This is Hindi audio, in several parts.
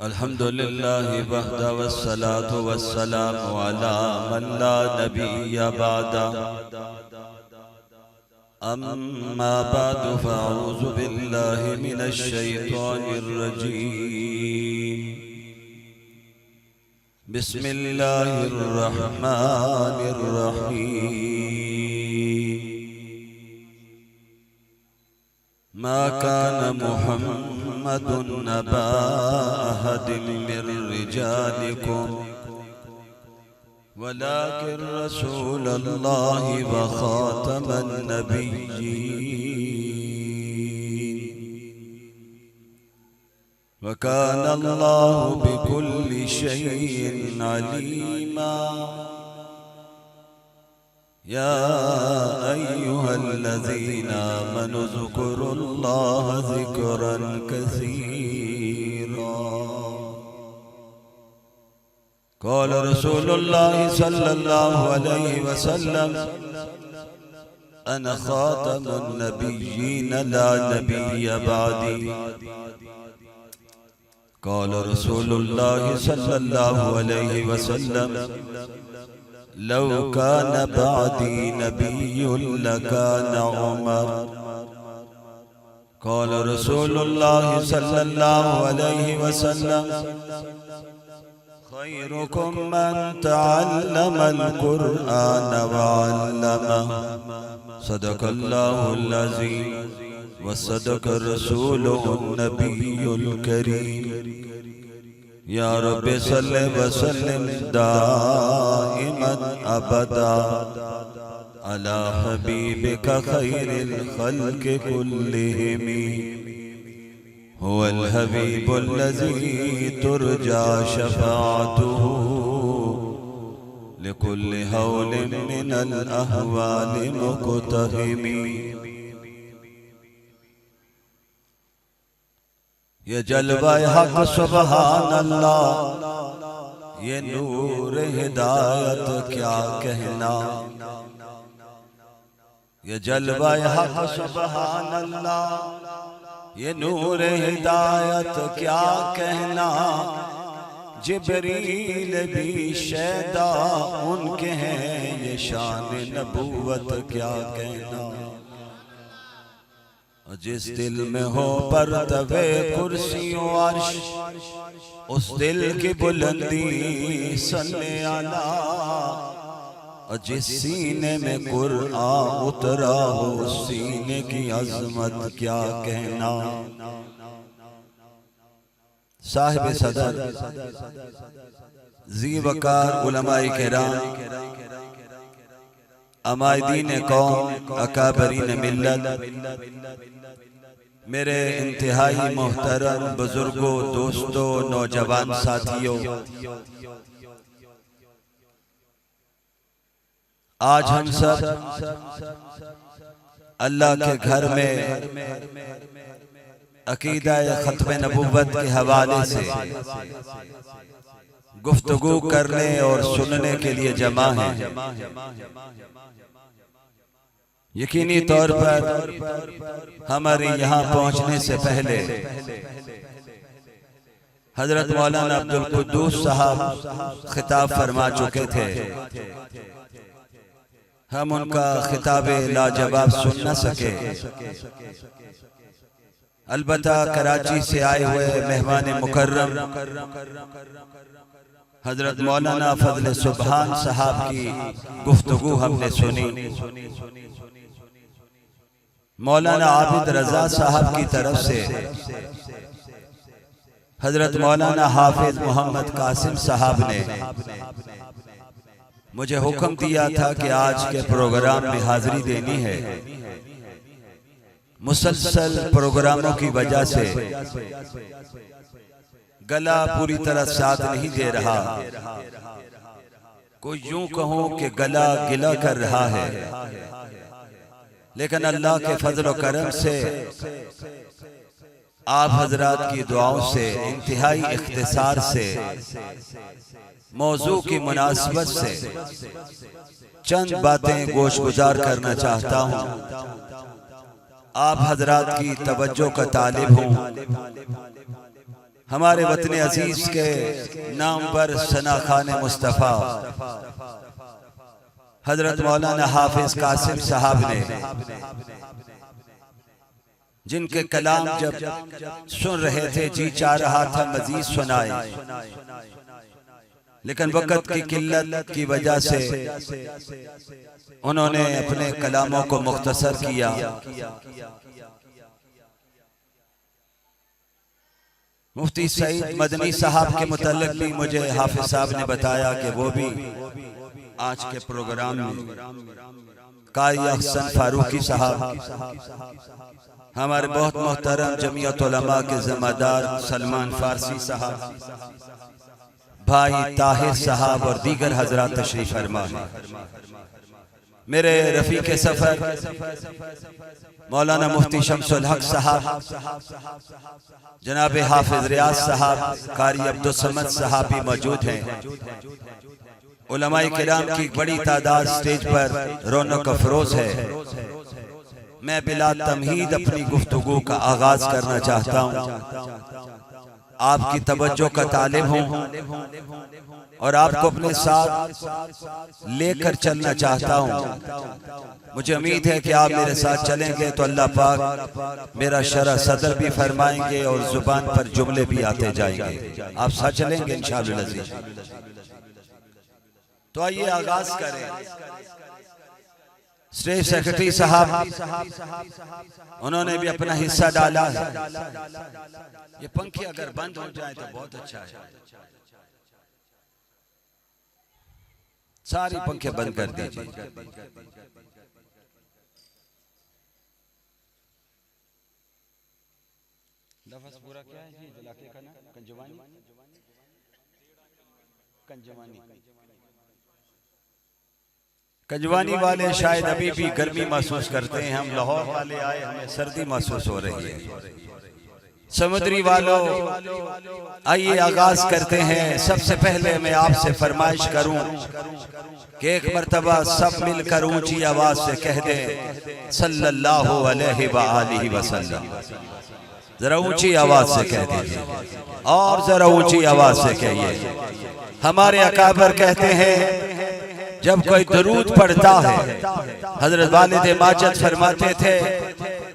अल्हम्दुलिल्लाहि वहदा वस्सलातु वस्सलामु अला मन ला नबिय्य बअदा अम्मा बअदु फ़अऊज़ु बिल्लाहि मिनश शैतानिर रजीम बिस्मिल्लाहिर रहमानिर रहीम मा कान मुहम्मदुन नबा अहदिन मिर रिजालिकुम वलाकिन रसूलल्लाहि व खातमन नबिय्यीन व काना अल्लाहु बिकुल्लि शैइन अलीमा या अय्युहल्लज़ीना आमनु ज़कुरुल्लाह ज़िक्रन कसीरा क़ाल रसूलुल्लाह सल्लल्लाहु अलैहि वसल्लम अना ख़ातमुन नबिय्यीन ला नबिय्य बअदी क़ाल रसूलुल्लाह सल्लल्लाहु अलैहि वसल्लम लौ कान बअदी नबिय्युन लकान उमर क़ाल रसूलुल्लाह सल्लल्लाहु अलैहि वसल्लम खैरुकुम मन तअल्लमल कुरआन व अल्लमह सदक़ल्लाहुल अज़ीम व सदक़ रसूलुहुन नबियुल करीम या रब्बि सल्लि व सल्लिम दाइमन अबदा अला हबीबिका खैरिल खल्क़ि कुल्लिहिम हुवल हबीबुल्लज़ी तुरजा शफ़ाअतुहु लिकुल्लि हौलिन मिनल अहवालि मुक़तहिमी ये जलवा हक सुबहान अल्लाह ये नूर हिदायत क्या कहना ये जलवा हक सुबहान अल्लाह ये नूर हिदायत क्या कहना जिब्रील भी शैदा उनके हैं ये शान नबूवत क्या कहना जिस दिल में हो परतवे कुर्सियों अर्श उस दिल की बुलंदी सल्ले अला और जिस सीने में कुरआन उतरा हो उस सीने की अजमत क्या कहना साहिब सदर ज़ी वकार उलमाए किराम अमायदीन कौम अकाबरीन मिल्लत मेरे इंतहाई मोहतरम बुजुर्गों दोस्तों नौजवान साथियों आज हम सब अल्लाह के घर में अकीदा खत्म नबूवत के हवाले से गुफ्तगू करने और सुनने के लिए जमा हैं। यकीनी तौर पर हमारे यहाँ पहुँचने से पहले हजरत मौलाना अब्दुल कुद्दूस साहब खिताब फरमा चुके थे। हम उनका खिताबे लाजवाब सुन न सके। अलबत्ता कराची से आए हुए मेहमान मुकर्रम हजरत मौलाना फजल सुबहान साहब की गुफ्तगू हमने सुनी। मौलाना आबिद रजा साहब की तरफ से हजरत मौलाना हाफिज मोहम्मद कासिम साहब ने मुझे हुक्म दिया था कि आज के प्रोग्राम में हाजिरी देनी है। मुसलसल प्रोग्रामों की वजह से गला पूरी तरह साथ नहीं दे रहा, कोई यूं कहूं कि गला गिला कर रहा है, लेकिन अल्लाह के फजल व करम से आप हजरात की दुआओं से इंतहाई इख्तिसार से मौजू की मुनासिबत से चंद बातें गोशगुजार करना चाहता हूँ। आप हजरात की तवज्जो का तालिब हूँ। हमारे वतन अजीज के नाम पर सना खान मुस्तफ़ा हजरत मौलाना हाफिज कासिम साहब ने, जिनके कलाम जब सुन रहे थे जी चाह रहा था मजीद सुनाए, लेकिन वक़्त की किल्लत की वजह से उन्होंने अपने कलामों को मुख्तसर किया। मुफ्ती सईद मदनी साहब के मुताल्लिक़ भी मुझे हाफिज साहब ने बताया कि वो भी आज के प्रोग्राम में कारी अहसन फारूकी साहब, हमारे बहुत मोहतरम जमीयत उलमा के ज़िम्मेदार सलमान फारसी साहब, भाई ताहिर साहब और दीगर हजरात तशरीफ फरमा हैं। मेरे रफीक सफर मौलाना मुफ्ती शमसुल हक साहब, जनाब हाफिज रियाज साहब, कारी अब्दुल समद साहब भी मौजूद हैं। उलमाए किराम की बड़ी तादाद स्टेज पर रौनक अफरोज है। मैं बिला तमहीद अपनी गुफ्तगू का आगाज करना चाहता हूँ। आपकी तवज्जो का तालिब हूँ और आपको अपने साथ लेकर चलना चाहता हूँ। मुझे उम्मीद है कि आप मेरे साथ चलेंगे तो अल्लाह पाक मेरा शरह सदर भी फरमाएंगे और जुबान पर जुमले भी आते जाएंगे। आप साथ चलेंगे इंशाअल्लाह अज़ीज़। तो आइए आगाज करें। स्टेज सेक्रेटरी साहब उन्होंने भी अपना हिस्सा डाला है। ये पंखे अगर बंद हो जाए तो बहुत अच्छा है। सारी पंखे बंद कर दीजिए। लफ्ज़ पूरा क्या है जी? इलाके का नाम कंजवानी। कंजवानी वाले शायद अभी भी गर्मी महसूस करते हैं। हम लाहौर वाले आए, हमें सर्दी महसूस हो रही है। समुद्री वालों, आइए आगाज करते हैं। सबसे पहले मैं आपसे फरमाइश करूं कि एक मर्तबा सब मिलकर ऊंची आवाज से कह दें सल्लल्लाहु अलैहि वआलिहि वसल्लम। जरा ऊंची आवाज से कह दीजिए और जरा ऊंची आवाज से कहिए। हमारे अकाबर कहते हैं जब कोई दरूद पढ़ता है, हजरत वालिद माजिद फरमाते थे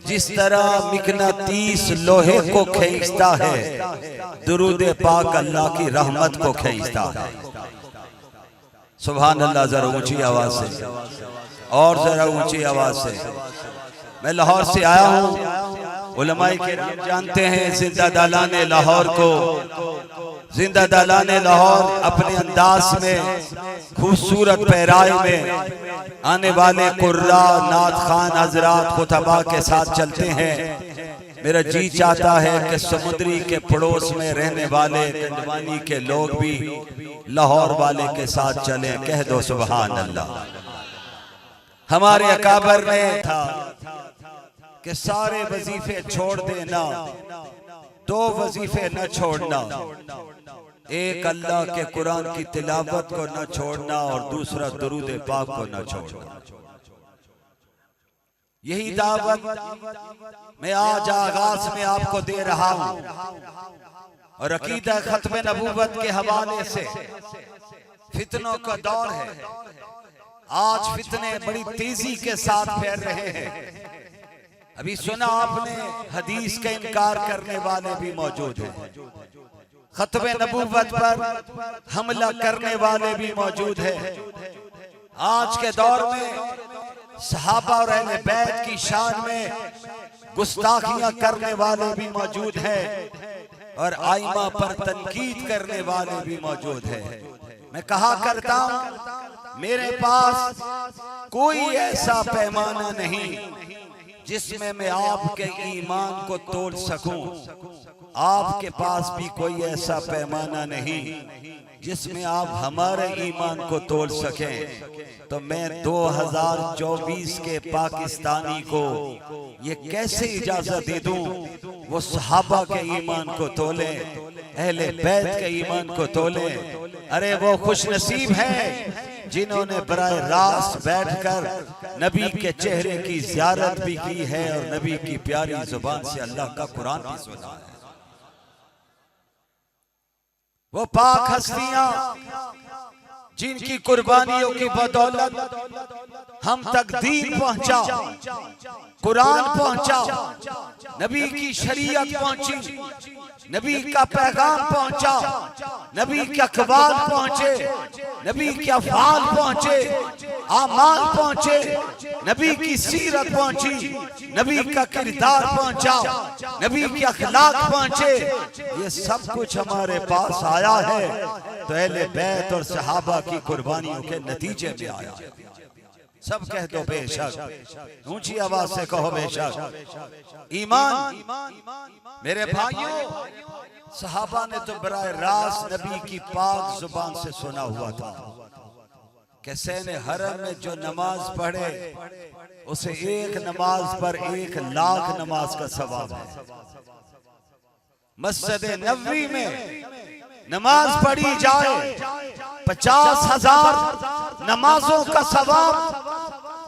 जिस तरह मिकनातीस लोहे को खींचता है, दुरूद पाक अल्लाह की रहमत को खींचता है। सुभान अल्लाह। जरा ऊंची आवाज से और जरा ऊंची आवाज से। मैं लाहौर से आया हूँ। उलमाए किराम जानते हैं जिंदा दालाने लाहौर को, जिंदा दालाने लाहौर अपने अंदाज में, खूबसूरत पहराए में आने वाले कुर्रा नात खान हजरात खुतबा के साथ चलते हैं। मेरा जी चाहता है कि समुद्री के पड़ोस में रहने वाले कंजवानी के लोग भी लाहौर वाले के साथ चलें। कह दो सुभान अल्लाह। हमारे अकाबर ने था कि सारे वजीफे छोड़ देना, दो वजीफे न छोड़ना। एक अल्लाह के कुरान की तिलावत को न छोड़ना और दूसरा दुरूद पाक को न छोड़ना। यही दावत मैं आज आगाज में आपको दे रहा हूं। और अकीदा खत्म नबूवत के हवाले से फितनों का दौर है। आज फितने बड़ी तेजी के साथ फैल रहे हैं। अभी सुना आपने, हदीस का इनकार करने वाले भी मौजूद हैं। खत्म नबूवत पर हमला करने वाले भी मौजूद हैं। आज के दौर में सहाबा और अहले बैत की शान में गुस्ताखियां करने वाले भी मौजूद हैं और आइमा पर तनकीद करने वाले भी मौजूद हैं। मैं कहा करता हूं मेरे पास कोई ऐसा पैमाना नहीं जिसमें मैं आपके ईमान को तोड़ सकूं। आपके पास भी कोई ऐसा पैमाना नहीं जिसमें आप हमारे ईमान को तोड़ सकें। तो मैं 2024 के पाकिस्तानी को ये कैसे इजाजत दे दूं वो सहाबा के ईमान को तोले, अहले बैत के ईमान को तोले। अरे वो खुश नसीब हैं जिन्होंने बराए रास्त बैठकर नबी के चेहरे की ज़ियारत भी की है और नबी की प्यारी जुबान से अल्लाह का कुरान भी सुना है। वो पाक हस्तियां जिनकी कुर्बानियों की बदौलत हम तक दीन पहुंचा, कुरान पहुंचा, नबी की शरीयत पहुंची, नबी का पैगाम पहुंचा, नबी के अखबार पहुंचे, नबी के अफ़आल पहुंचे, आमाल पहुंचे, नबी की सीरत पहुंची, नबी का किरदार पहुंचा, नबी के अखलाक पहुंचे। ये सब कुछ हमारे पास आया है तो अहले बैत और सहाबा की कुर्बानियों के नतीजे में आया। सब कह दो बेशक, ऊंची आवाज से कहो बेशक। ईमान मेरे भाइयों, सहाबा ने तो बराह रास्त नबी की पाक जुबान से सुना हुआ था कि सैने हरम में जो नमाज पढ़े उसे एक नमाज पर 1,00,000 नमाज का सवाब है। मस्जिद नबवी में नमाज पढ़ी जाए 50,000 नमाजों का सवाब।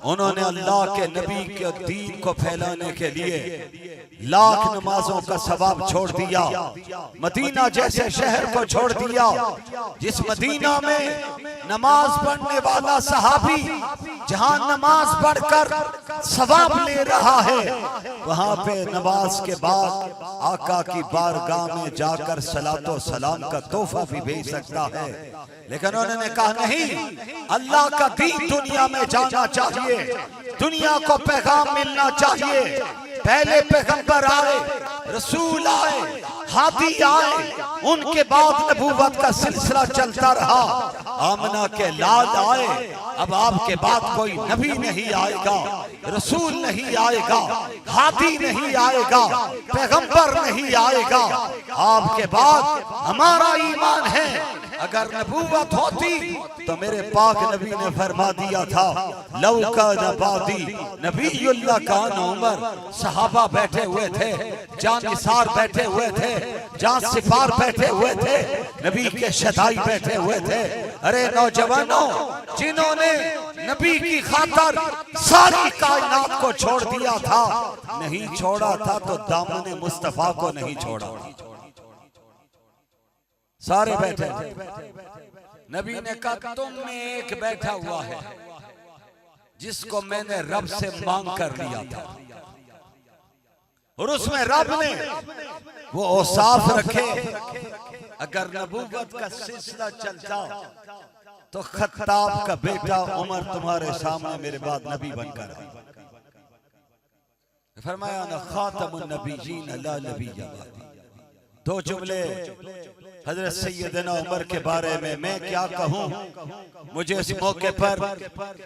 उन्होंने अल्लाह के नबी के दीन को फैलाने के लिए 1,00,000 नमाजों का सवाब छोड़ दिया। मदीना जैसे शहर को छोड़ दिया जिस मदीना में नमाज पढ़ने वाला सहाबी जहां नमाज पढ़कर सवाब ले रहा है, वहां पे नमाज के बाद आका की बारगाह में जाकर सलातो सलाम का तोहफा भी भेज सकता है। लेकिन उन्होंने कहा नहीं, अल्लाह का दीन दुनिया में जाना चाहिए, दुनिया को पैगाम मिलना चाहिए। पहले पैगंबर आए, रसूल आए, हादी आए, उनके बाद नबूवत का सिलसिला चलता रहा। आमना के लाल आए, अब आपके बाद कोई नबी नहीं आएगा, रसूल नहीं आएगा, हादी नहीं आएगा, पैगंबर नहीं आएगा। आपके बाद हमारा ईमान है। अगर नबूवत होती तो मेरे पाक नबी ने फरमा दिया था, लौका नबादी नबीयुल्लाह कान उमर। सहाबा बैठे हुए थे, जानिसार बैठे हुए थे, जान सिफार बैठे हुए थे, नबी के शदाई बैठे हुए थे। अरे नौजवानों, जिन्होंने नबी की खातर सारी कायनात को छोड़ दिया था, नहीं छोड़ा था तो दामन मुस्तफा को नहीं छोड़ा। सारे बैठे। नबी ने कहा तुम में एक बैठा हुआ है जिसको मैंने रब से मांग कर लिया था, और उसमें रब ने वो औसाफ रखे। अगर नबूवत का सिलसिला चलता तो खत्ताब का बेटा उमर तुम्हारे सामने मेरे बाद नबी बनकर फरमाया, न खातमुन नबीयीन ला नबिय्य बादी। दो जुमले हजरत सैयदना उमर के बारे में मैं क्या कहूँ। मुझे इस मौके पर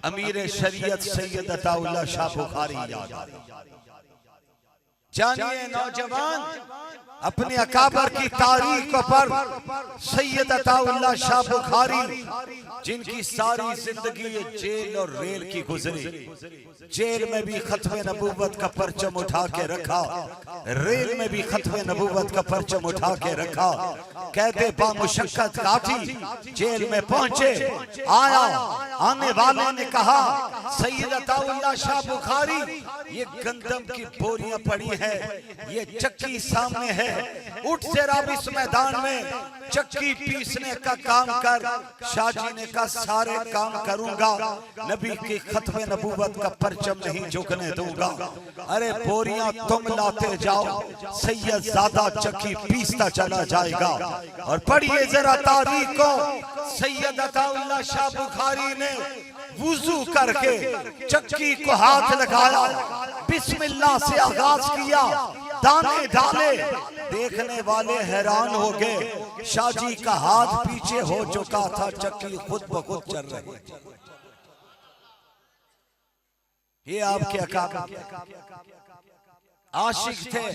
अमीर शरीयत सैयद अताउल्लाह शाह बुखारी याद आ रही। जानिए नौजवान, अपने अकाबर की तारीख पर सैयद अताउल्लाह शाह बुखारी, जिनकी सारी जिंदगी जेल और रेल की गुजरी, जेल में भी खत्मे नबूवत का परचम उठा के रखा, रेल में भी खत्मे नबूवत का परचम उठा के रखा। कैदे बामुशक्कत काटी, जेल में पहुंचे, आया, आने वाले ने कहा, सैयद अताउल्लाह शाह बुखारी, ये गंदम की बोरियां पड़ी है, ये चक्की सामने है, उठ जरा इस मैदान में चक्की पीसने का काम कर। शाहजी ने कहा सारे काम करूंगा, नबी की खत्मे नबूवत का परचम नहीं झुकने दूंगा। अरे बोरियां तुम लाते जाओ, सैयद ज़ादा चक्की पीसता चला जाएगा। और पढ़िए जरा तारीख को, सैयद अताउल्लाह शाह बुखारी ने वुजू करके चक्की को हाथ लगाया, बिस्मिल्लाह से आगाज किया, दाने डाले। देखने वाले हैरान हो गए, शाहजी का हाथ पीछे हो चुका था, चक्की खुद ब खुद चल रही। ये आपके अकाबा आशिक थे,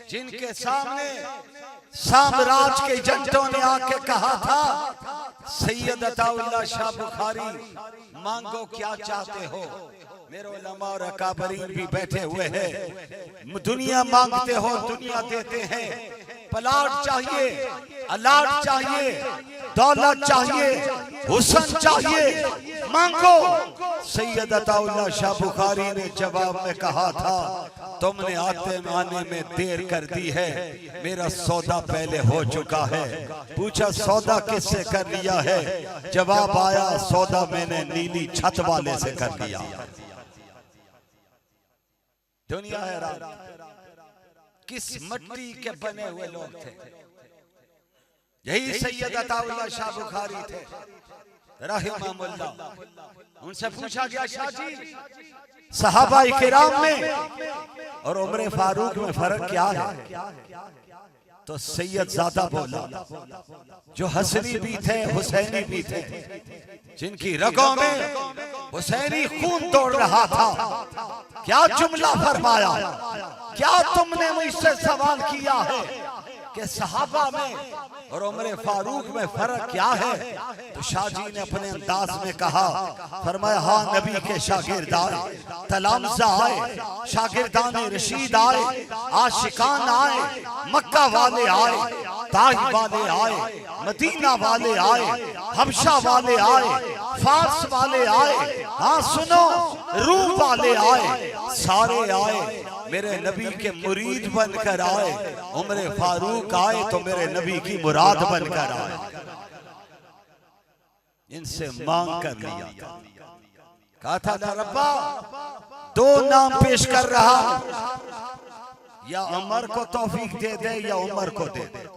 जिनके सामने साम्राज्य के एजेंटों ने आके कहा था, सैयद अताउल्लाह शाह बुखारी मांगो क्या चाहते हो। मेरे उलमा और अकाबरीन भी बैठे हुए हैं। दुनिया मांगते हो, दुनिया देते हैं। प्लाट चाहिए, अलाट चाहिए, दौलत चाहिए, हुस्न चाहिए, मांगो। सैयद अताउल्लाह शाह बुखारी ने जवाब में कहा था, तुमने आने में देर कर दी है, मेरा सौदा पहले हो चुका है। पूछा सौदा किससे कर लिया है? जवाब आया सौदा मैंने नीली छत वाले से कर लिया। दुनिया हैरान, किस मिट्टी के बने हुए लोग थे। यही सैयद अताउल्लाह शाह बुखारी थे रहमहुल्लाह। उनसे पूछा गया शाह जी सहाबा किराम में और उमर फारूक में फर्क क्या है? तो सैयद ज़ादा बोला जो हसनी भी थे हुसैनी भी थे, जिनकी रगों में हुसैनी खून दौड़ रहा था। क्या जुमला फरमाया? क्या तुमने मुझसे सवाल किया है कि सहाबा में और उमर फारूक में फर्क क्या है? तो शाहजी ने अपने अंदाज में कहा, फरमाया हाँ नबी के शागिर्द आए, तलामजा आए, शागिर्दान रशीद आए, आशिकान आए, मक्का वाले आए, ताइफ वाले आए, मदीना वाले आए, हबशा वाले आए, फारस वाले आए, हाँ सुनो रूम वाले आए, सारे आए मेरे नबी के मुरीद बनकर आए। उमर फारूक आए तो मेरे नबी की मुराद बनकर आए। इनसे मांग कर लिया, कहा था ना रब्बा दो नाम पेश कर रहा, या उमर को तौफीक दे दे या उमर को दे दे।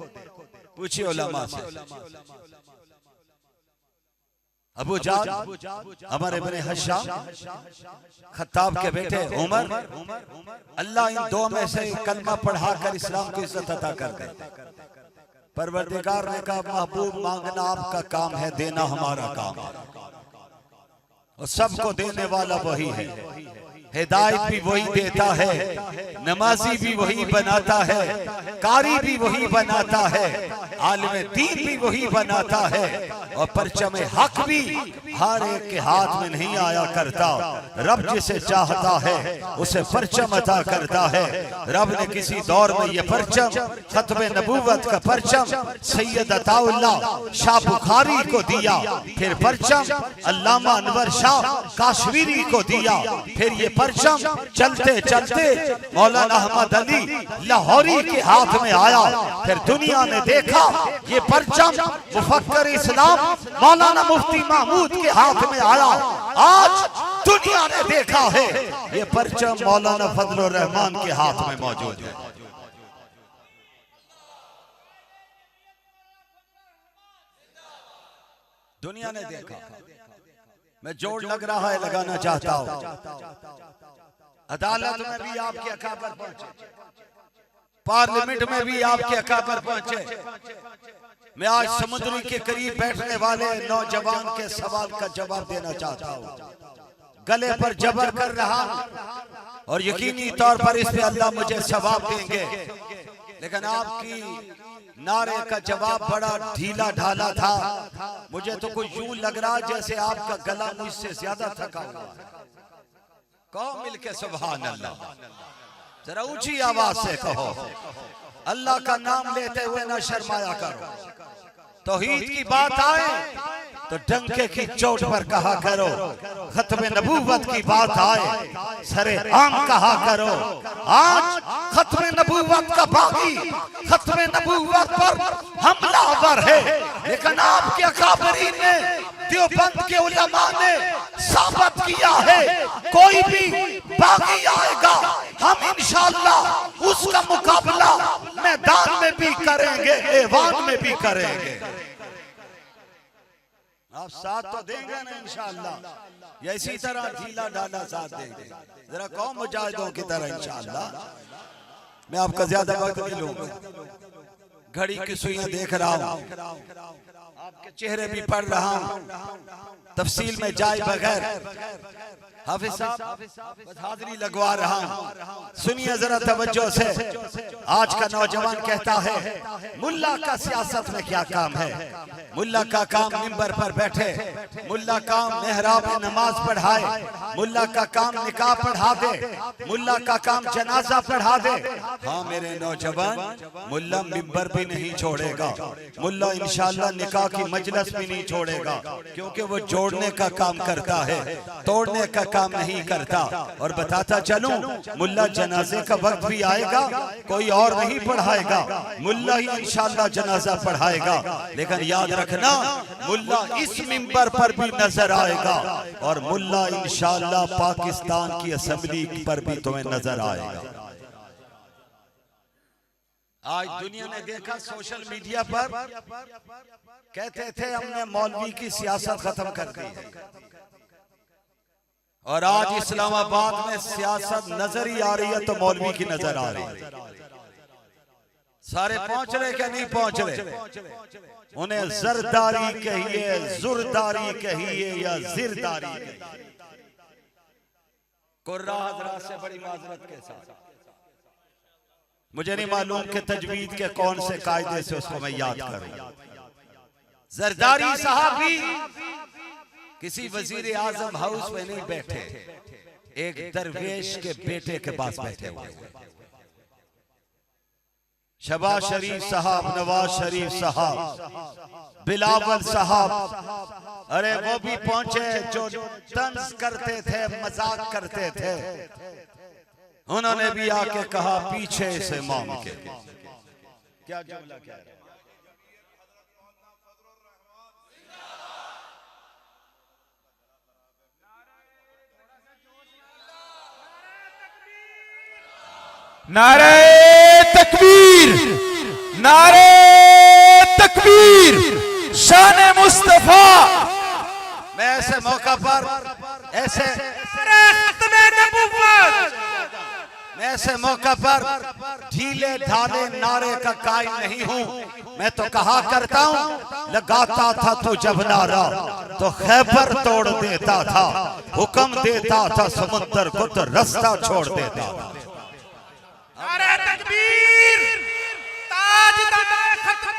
पूछिए उलमा से। अबू जान अमर इब्ने हशाम खत्ताब के बेटे उमर, अल्लाह इन दो में से कलमा पढ़ाकर इस्लाम की इज्जत अता कर दे। परवरदिगार ने कहा महबूब मांगना आपका काम है, देना हमारा काम है, और सबको देने वाला वही है। हिदायत भी वही देता है, नमाजी भी वही बनाता है, कारी भी वही बनाता है, आलिम दीन भी वही बनाता है, और परचम हक भी हर एक के हाथ में नहीं आया करता। रब जिसे चाहता है उसे परचम अता करता है। रब ने किसी दौर में ये परचम, खत्म नबूवत का परचम सैयद अताउल्लाह शाह बुखारी को दिया, फिर परचम अल्लामा अनवर शाह काश्मीरी को दिया, फिर ये परचम चलते चलते मौलाना अहमद अली लाहौरी के हाथ में आया। फिर दुनिया ने देखा ये परचम मुफक्कर इस्लाम मौलाना मुफ्ती महमूद के हाथ में आया। आज दुनिया ने देखा है ये परचम मौलाना फजलुर रहमान के हाथ में मौजूद है। दुनिया ने देखा, मैं जोड़ लग रहा है लगाना चाहता हूं। अदालत में भी आपके अकाबर पहुंचे, पार्लियामेंट में भी आपके अकाबर पहुंचे। मैं आज समुद्र के करीब बैठने वाले नौजवान के सवाल का जवाब देना चाहता हूं। गले पर जबर कर रहा और यकीनी तौर पर इस पे अल्लाह मुझे सवाब देंगे, लेकिन आपकी नारे का जवाब बड़ा ढीला ढाला था। मुझे तो कुछ यूं लग रहा जैसे आपका गला मुझसे ज्यादा थका हुआ है। कहो मिलके सुभान अल्लाह, जरा ऊंची आवाज से कहो, अल्लाह का नाम लेते हुए ना शर्माया करो। तौहीद की बात आए तो डंके की चोट पर कहा करो, खत्म नबूवत की बात आए सरे आम कहा करो। आज खत्म नबूवत का बागी खत्म नबूवत पर हमलावर है, लेकिन आपके अकाबरीन ने देवबंद के उलमा ने साबित किया है कोई भी बागी आएगा हम इंशाअल्लाह उसका मुकाबला मैदान में भी करेंगे, ऐवान में भी करेंगे। आप साथ तो देंगे ना इंशाअल्लाह, या इसी तरह ढीला ढाला साथ देंगे? जरा कौम मुजाहिदों की तरह इंशाअल्लाह। मैं आपका ज्यादा वक्त नहीं लूंगा, घड़ी की सुइयां देख रहा हूं, आपके चेहरे भी पढ़ रहा हूं, तफसील में जाए बगैर हाफिज साहब बस हाजिरी लगवा रहा हूं। सुनिए जरा तवज्जो से। आज का नौजवान कहता है मुल्ला का सियासत में क्या काम है? मुल्ला का काम मिंबर पर बैठे, मुल्ला काम मेहराब में नमाज पढ़ाए, मुल्ला का काम निकाह पढ़ा दे, मुल्ला का काम जनाजा पढ़ा दे। हाँ मेरे नौजवान, मुल्ला मिंबर भी नहीं छोड़ेगा, मुल्ला इंशाअल्लाह निकाह की मजलिस भी नहीं छोड़ेगा, क्योंकि वो जोड़ने का काम करता है, तोड़ने का काम नहीं करता। और बताता चलूं, मुल्ला जनाजे का वक्त भी आएगा, कोई और नहीं पढ़ाएगा, मुल्ला ही इंशाअल्लाह जनाजा पढ़ाएगा। लेकिन याद रखना, मुल्ला इस मिंबर पर भी नजर आएगा और मुल्ला इंशाअल्लाह पाकिस्तान की असेंबली पर भी तुम्हें नजर आएगा। आज दुनिया ने देखा सोशल मीडिया पर, कहते थे हमने मौलवी की सियासत खत्म कर दी है, और आज इस्लामाबाद में सियासत नजर ही आ रही है तो मौलवी की नजर आ रही है। सारे पहुंच रहे क्या नहीं पहुंच रहे? उन्हें जरदारी कहिए, जुरदारी कहिए या जिरदारी कहिए, कुर्रा हजरात से बड़ी माजरत के साथ। मुझे नहीं मालूम कि तजवीद के कौन से कायदे से उसको मैं याद करूं। जरदारी साहब भी किसी वजीर आजम हाउस में नहीं बैठे, एक दरवेश के बेटे के पास बैठे हुए। शहबाज शरीफ साहब, नवाज शरीफ साहब, बिलावल साहब, अरे वो भी पहुंचे जो तंज करते थे, मजाक करते थे। उन्होंने भी आके कहा पीछे से माम के। क्या जुमला क्या है? नारे तकबीर, नारे तकबीर, शान मुस्तफा। मैं ऐसे मौका पर ऐसे मौका पर ढीले ढाले नारे का कायल नहीं हूं। मैं तो कहा करता हूं, लगाता था तो जब नारा तो खैबर तोड़ देता था, हुक्म देता था समुद्र को तो रास्ता छोड़ देता था। नारे तकबीर, ताजदार खत्म,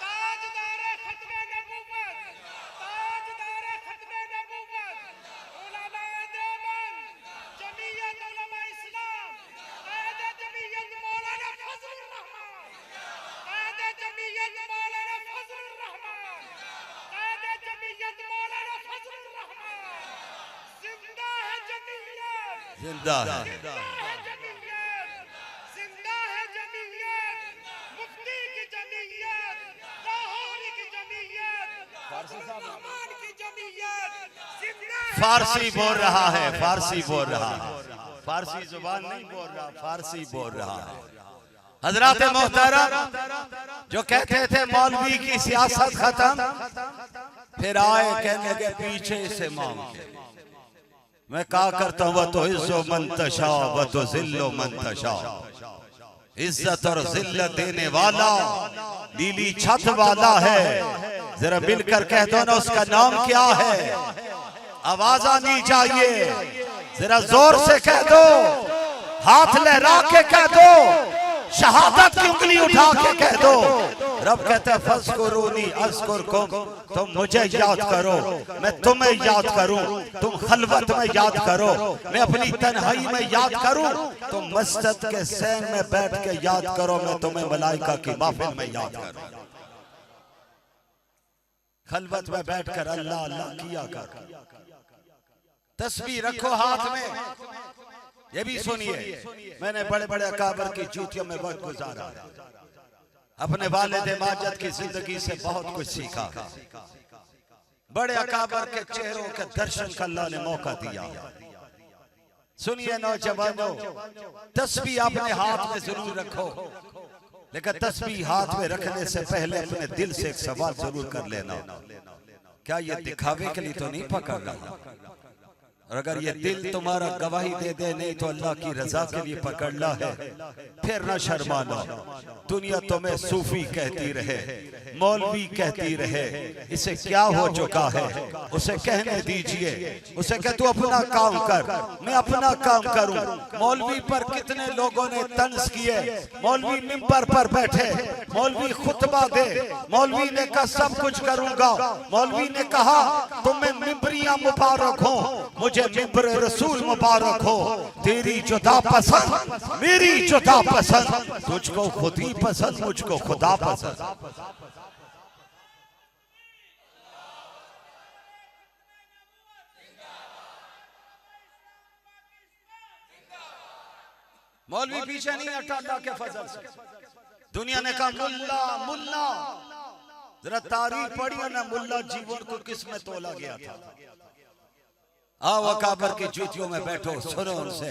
ताजदार खत्म नबूवत, ताजदार खत्म नबूवत, उलमाए देवबंद, जमीयत उलमा इस्लाम, कायदे जमीयत मौलाना फजलुर रहमान, कायदे जमीयत मौलाना फजलुर रहमान, कायदे जमीयत मौलाना फजलुर रहमान। जिंदा है जमीयत, जिंदा है, फारसी बोल रहा है, फारसी बोल रहा है, फारसी जुबान नहीं बोल रहा, फारसी बोल रहा है। हजरात मोहतरम, जो कहते थे मौलवी की सियासत खत्म, फिर आए कहने के पीछे से मांग के। मैं कहा करता हूं, वह तो इज्जो मंतशा वह तो जिल्लो मंतशा, इज्जत और जिल्लत देने वाला नीली छत वाला है। जरा मिलकर कह दो ना, उसका नाम क्या है? आवाज आनी चाहिए, जरा जोर से कह दो, हाथ लहरा के कह दो, शहादत की उंगली उठा के कह दो। रब कहता है फज़कुरूनी अज़कुरकुम, तुम मुझे याद करो, मैं तुम्हें याद करूं। तुम खलवत में याद करो, मैं अपनी तन्हाई में याद करूं। तुम मस्जिद के सैन में बैठ के याद करो, मैं तुम्हें मलाइका की महफिल में याद करूं। खलवत में बैठकर अल्लाह अल्लाह किया कर, तस्बीह रखो हाथ में। ये भी सुनिए, मैंने बड़े बड़े अकाबर की जूतियों में वक्त गुजारा, अपने वालिद माजिद की जिंदगी से बहुत कुछ सीखा। बड़े अकाबर के चेहरों के दर्शन का अल्लाह ने मौका दिया। सुनिए नौजवानों, तस्बीह अपने हाथ में जरूर रखो, लेकिन तस्बीह हाथ में रखने से पहले अपने दिल से एक सवाल जरूर कर लेना, क्या ये दिखावे के लिए तो नहीं पकड़ रहा? और अगर ये दिल तुम्हारा गवाही दे दे नहीं तो अल्लाह की रजा के लिए पकड़ना है, फिर न शर्माना। दुनिया तुम्हें सूफी कहती रहे, मौलवी कहती रहे, इसे क्या हो चुका है उसे कहने दीजिए। उसे कह तू अपना काम कर, मैं अपना काम करूं। मौलवी पर कितने लोगों ने तंज किए, मौलवी मिंबर पर बैठे, मौलवी खुतबा दे, मौलवी ने कहा सब कुछ करूंगा, मौलवी ने कहा तुम्हें मिंबरियां मुबारक हो, मुझे मिंबर रसूल मुबारक हो। तेरी जुदा पसंद मेरी जुदा पसंद, तुझको खुद ही पसंद मुझको खुदा पसंद। मौलवी पीछे नहीं हटा अल्लाह के फजल से। दुनिया ने कहा मुल्ला मुल्ला, जरा तारीख पढ़िए ना, मुल्ला जीवन को किस में तोला गया था। आओ अकाबर की जूतियों में बैठो, सुनो उनसे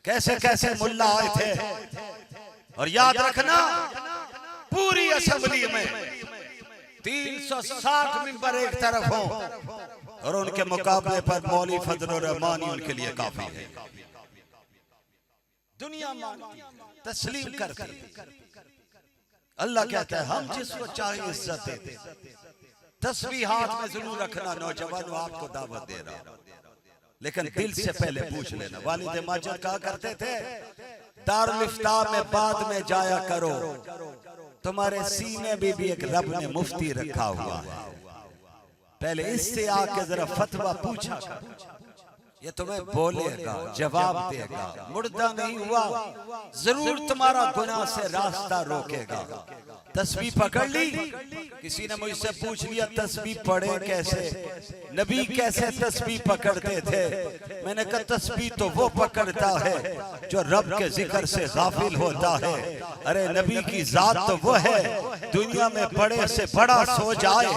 कैसे कैसे मुल्ला आए थे। और याद रखना पूरी असेंबली में 360 मिंबर एक तरफ हो और उनके मुकाबले पर मौलवी फजलुर रहमान ही उनके लिए काफी है। दुनिया मानती, तस्लीम करती। अल्लाह कहता है हम जिसको चाहे इज्जत देते। तस्बीह हाथ में जरूर रखना नौजवानों, आपको दावत दे रहा हूं, लेकिन दिल से पहले पूछ लेना। वालिद माजिद कहा करते थे दारुल इफ्ताह में बाद में जाया करो, तुम्हारे सीने में भी एक रब ने मुफ्ती रखा हुआ है, पहले इससे आके जरा फतवा पूछा करो। ये तुम्हें बोलेगा, जवाब देगा, मुर्दा नहीं हुआ जरूर तुम्हारा गुनाह से रास्ता रोकेगा। तस्बीह पकड़ ली, किसी ने मुझसे पूछ लिया तस्बीह पढ़े कैसे, नबी कैसे तस्बीह पकड़ते थे। मैंने कहा तस्बीह तो वो पकड़ता है जो रब के जिक्र से गाफिल होता है। अरे नबी की जात तो वो है, दुनिया में बड़े से बड़ा सो जाए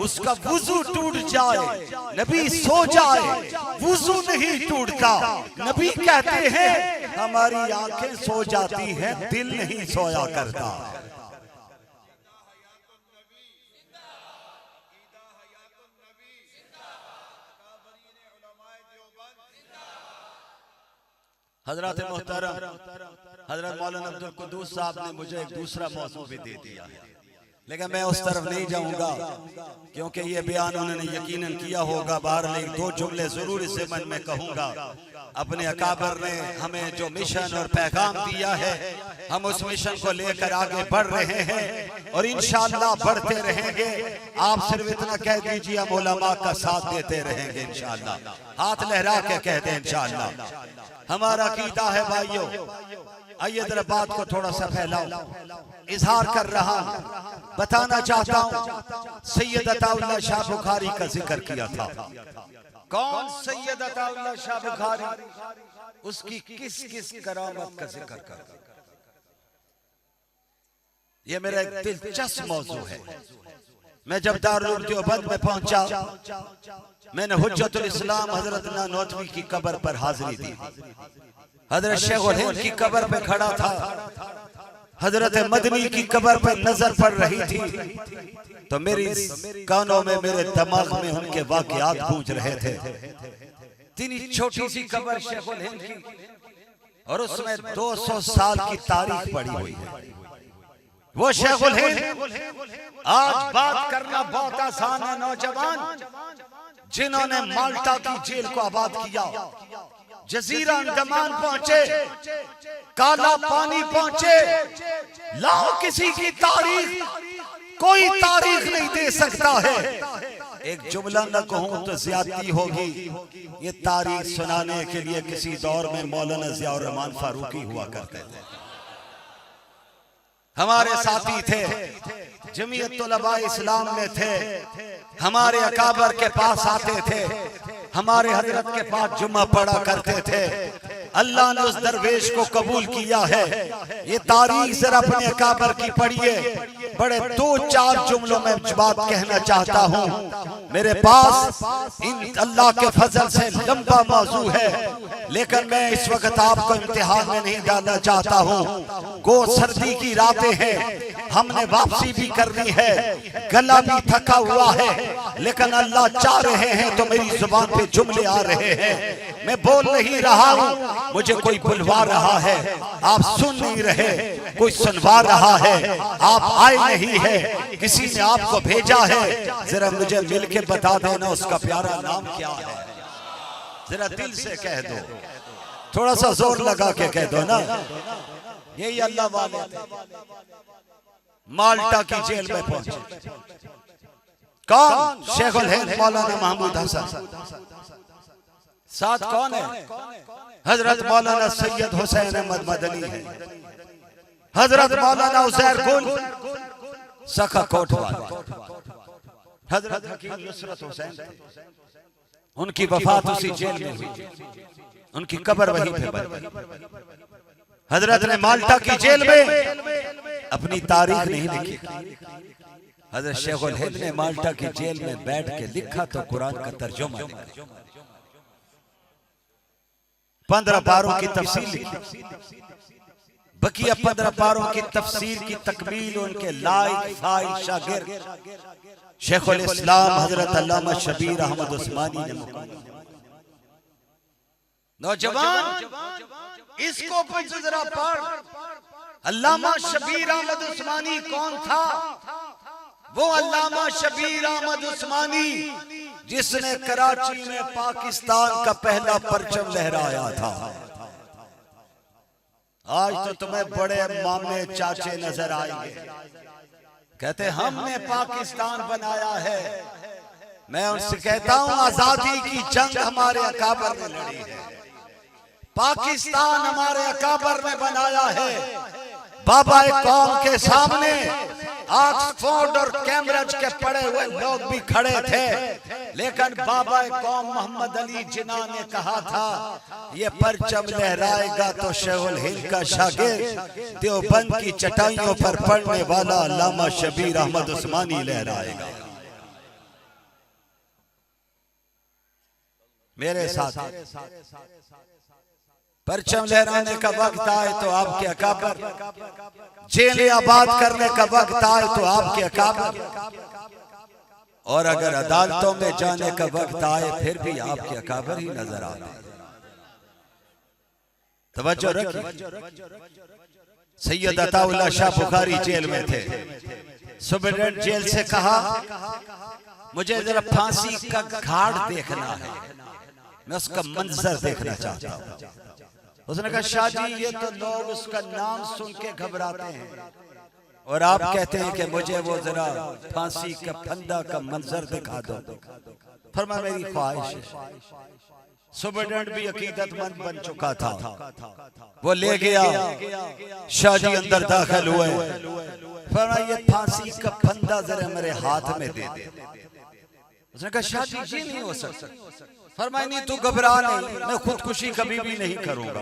उसका वुजू टूट जाए, नबी सो जाए वुजू नहीं टूटता। नबी कहते हैं हमारी आंखें सो जाती हैं, दिल नहीं सोया करता। हजरत मोहतरम हजरत मौलाना अब्दुल कुद्दूस साहब ने मुझे एक दूसरा मौजू भी दे दिया है, लेकिन मैं उस तरफ नहीं जाऊंगा क्योंकि ये बयान उन्होंने यकीनन किया होगा। बाहर ले 2 जुमले जरूर इस ज़माने में कहूंगा। अपने अकाबर ने हमें जो मिशन और पैगाम दिया है, हम उस मिशन को लेकर आगे बढ़ रहे हैं और इंशाअल्लाह बढ़ते रहेंगे। आप सिर्फ इतना कह दीजिए हम उलमा का साथ देते रहेंगे इंशाअल्लाह। हाथ लहरा के कह दें इंशाअल्लाह। हमारा कीदा है भाइयों, आइए जरा बात को थोड़ा सा फैलाओ। इजहार कर रहा हूं, बताना चाहता हूं सैयद अताउल्लाह शाह बुखारी का जिक्र किया था। कौन सैयद अताउल्लाह शाह बुखारी, उसकी किस किस करामत का जिक्र कर। यह मेरा एक दिलचस्प मौजू है। मैं जब दारुल देवबंद में पहुंचा, मैंने हुज्जतुल इस्लाम हजरत नानोतवी की कब्र पर हाजिरी दी। हजरत शेखुल हिंद की कब्र पे खड़ा था, हजरत मदनी की कब्र पे नजर पड़ रही थी, तो मेरी कानों में, मेरे दिमाग में उनके वाकयात गूंज रहे थे। इतनी छोटी सी कब्र शेखुल हिंद की और उसमें 200 साल की तारीख पड़ी हुई है। वो शेखुल हिंद आज बात करना बहुत आसान है। नौजवान जिन्होंने माल्टा की जेल को आबाद किया, जजीरा अंडमान पहुंचे, काला पानी पहुंचे, लाओ किसी की तारीख, कोई तारीख नहीं दे सकता है। एक जुमला न कहूं तो ज्यादती होगी। ये तारीख सुनाने के लिए किसी दौर में मौलाना जियाउर रहमान फारूकी हुआ करते थे, हमारे साथी थे, जमीयत उलमा इस्लाम में थे, हमारे अकाबर के पास आते थे, हमारे हजरत के पास जुम्मा पढ़ा करते थे। अल्लाह ने उस दरवेश को कबूल किया है। ये तारीख जरा अपने अकाबर की पढ़िए। बड़े 2-4 जुमलों में बात कहना चाहता हूँ। मेरे पास इन अल्लाह के फजल से लंबा मौजू है, लेकिन मैं इस वक्त आपको इम्तिहान में नहीं डालना चाहता हूँ। गो सर्दी की रातें हैं, हमने वापसी भी करनी है, गला भी थका हुआ है, लेकिन अल्लाह चाह रहे हैं तो मेरी जुबान पे जुमले आ रहे हैं। मैं बोल नहीं रहा हूँ, मुझे कोई बुलवा रहा है, आप सुन नहीं रहे, कोई सुनवा रहा है, आप आए नहीं है, किसी ने आपको भेजा है। जरा मुझे मिल के बता देना उसका प्यारा नाम क्या है, जरा दिल से कह दो, थोड़ा सा जोर लगा के कह दो ना। यही अल्लाह वाले माल्टा की जेल में पहुंचे। कौन? शेखुल हिंद मौलाना महमूद हसन। साथ कौन है? हजरत मौलाना सैयद हुसैन अहमद मदनी है, हजरत मौलाना उजैर गुल सखा कोटवाल, हजरत हकीम नुसरत हुसैन, उनकी वफात उसी जेल में हुई, उनकी कब्र वहीं पे बनी। हजरत ने माल्टा की जेल में अपनी तारीख नहीं लिखी। हजरत शेखुल हिंद ने माल्टा की जेल में बैठ के लिखा तो कुरान का तर्जुमा लिखा, 15 पारों की तफसीर लिखी। बकिया 15 पारों की तफसीर की तकमील उनके लायक फाइल शागिर्द शेखुल इस्लाम हजरत अल्लामा शबीर अहमद उस्मानी ने। नौजवान इसको जरा पढ़। अल्लामा शबीर अहमद उस्मानी कौन था? वो अल्लामा शबीर अहमद उस्मानी जिसने कराची में पाकिस्तान का पहला परचम लहराया था। आज तो तुम्हें बड़े मामे चाचे नजर आएंगे, कहते हमने पाकिस्तान बनाया है। मैं उनसे कहता हूं आजादी की जंग हमारे अकाबर ने लड़ी है, पाकिस्तान हमारे अकाबर ने बनाया है। बाबा कौम के सामने ऑक्सफोर्ड और कैम्ब्रिज के पढ़े हुए लोग भी खड़े थे, लेकिन बाबा कौम मोहम्मद अली जिन्ना ने कहा था ये परचम लहराएगा तो शेखुल हिंद का शागिर्द देवबंद की चटाइयों पर पढ़ने वाला अल्लामा शबीर अहमद उस्मानी लहराएगा। मेरे साथ परचम लहराने का वक्त आए तो आपके अकाबर, जेलें आबाद करने का वक्त आए तो आपके अकाबर, और अगर अदालतों में जाने का वक्त आए फिर भी आपके अकाबर ही नजर आते। तवज्जो रखिए। सैयद अताउल्लाह शाह बुखारी जेल में थे। सुब्रडेंट जेल से कहा मुझे जरा फांसी का घाट देखना है, मैं उसका मंजर देखना चाहता हूं। उसने कहा शाह जी ये तो लोग उसका नाम सुन के घबराते हैं और आप कहते हैं कि मुझे वो जरा फांसी का फंदा का मंजर दिखा दो। फरमा मेरी ख्वाहिश है। सुब्रडेंट भी अकीदतमंद बन चुका था, वो ले गया। शाह जी अंदर दाखिल हुए, फरमा ये फांसी का फंदा जरा मेरे हाथ में दे दे। उसने कहा शाह जी ये नहीं हो सकता। फरमाया नहीं तू घबरा नहीं, मैं खुदकुशी कभी भी नहीं करूंगा,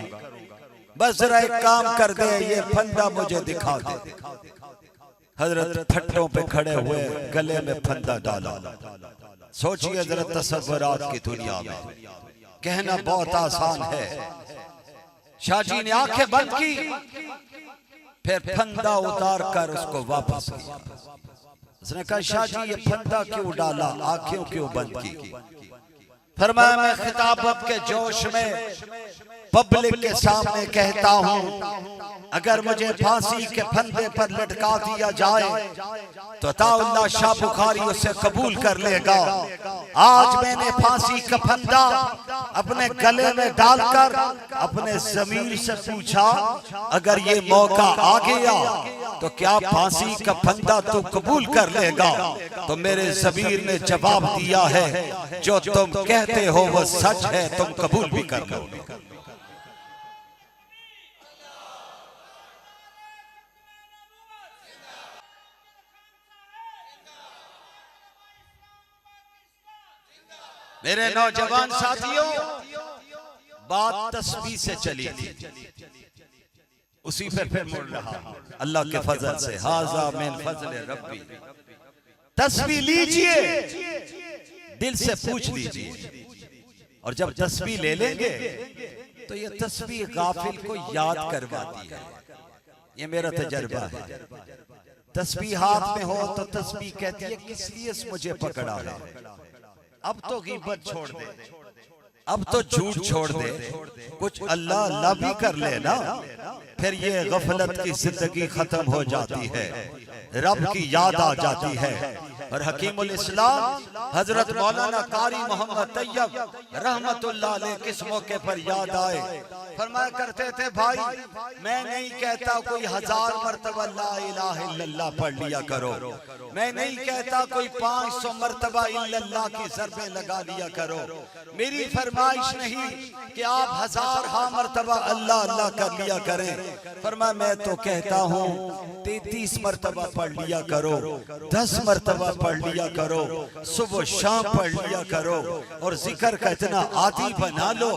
बस जरा एक काम कर दे, ये फंदा मुझे दिखा दे। हजरत फट्टों पे खड़े हुए गले में फंदा डाला। सोचिए जरा तसव्वुरात की दुनिया में, कहना बहुत आसान है। शाह जी ने आंखें बंद की, फिर फंदा उतार कर उसको वापस किया। उसने कहा शाह जी ये फंदा क्यों डाला, आंखें क्यों बंद की? फरमाया मैं खिताबत के जोश में पब्लिक के सामने कहता हूं अगर मुझे फांसी के फंदे पर लटका दिया जाए तो अताउल्लाह शाह बुखारी उसे कबूल कर लेगा। आज मैंने फांसी का फंदा अपने गले में डालकर अपने ज़मीर से पूछा अगर ये मौका आ गया तो क्या फांसी का फंदा तू कबूल कर लेगा? तो मेरे ज़मीर ने जवाब दिया है जो तुम कहते हो वो सच है, तुम कबूल भी कर लो। मेरे नौजवान साथियों, बात तस्बीह से चली थी, उसी पे फिर मुड़ रहा अल्लाह के फजल से। हाजा मिन फजल रब्बी। तस्बीह लीजिए, दिल से पूछ लीजिए, और जब तस्बीह ले लेंगे तो ये तस्बीह गाफिल को याद करवाती है। ये मेरा तजर्बा है। तस्बीह हाथ में हो तो तस्बीह कहती है किस लिए मुझे पकड़ा है, अब तो गीबत छोड़ दे, अब तो झूठ छोड़ दे, कुछ अल्लाह अल्लाह भी कर ले ना, फिर ये गफलत की जिंदगी खत्म हो जाती है, रब की याद आ जाती है। और हकीमुल इस्लाम हजरत मौलाना कारी मोहम्मद तैयब रहमतुल्लाह अलैह किस मौके पर याद आए, फरमाया करते थे भाई मैं नहीं कहता कोई 1000 मरतबा ला इलाहा इल्लल्लाह पढ़ लिया करो, मैं नहीं कहता कोई 500 मरतबा इल्लल्लाह की ज़रबे लगा लिया करो, मेरी फरमाइश नहीं कि आप 1000 मरतबा अल्लाह अल्लाह कर लिया करें। फरमाया मैं तो कहता हूँ 33 मरतबा पढ़ लिया करो, 10 मरतबा पढ़ लिया करो, सुबह शाम पढ़ लिया करो। और जिक्र का इतना आदी बना लो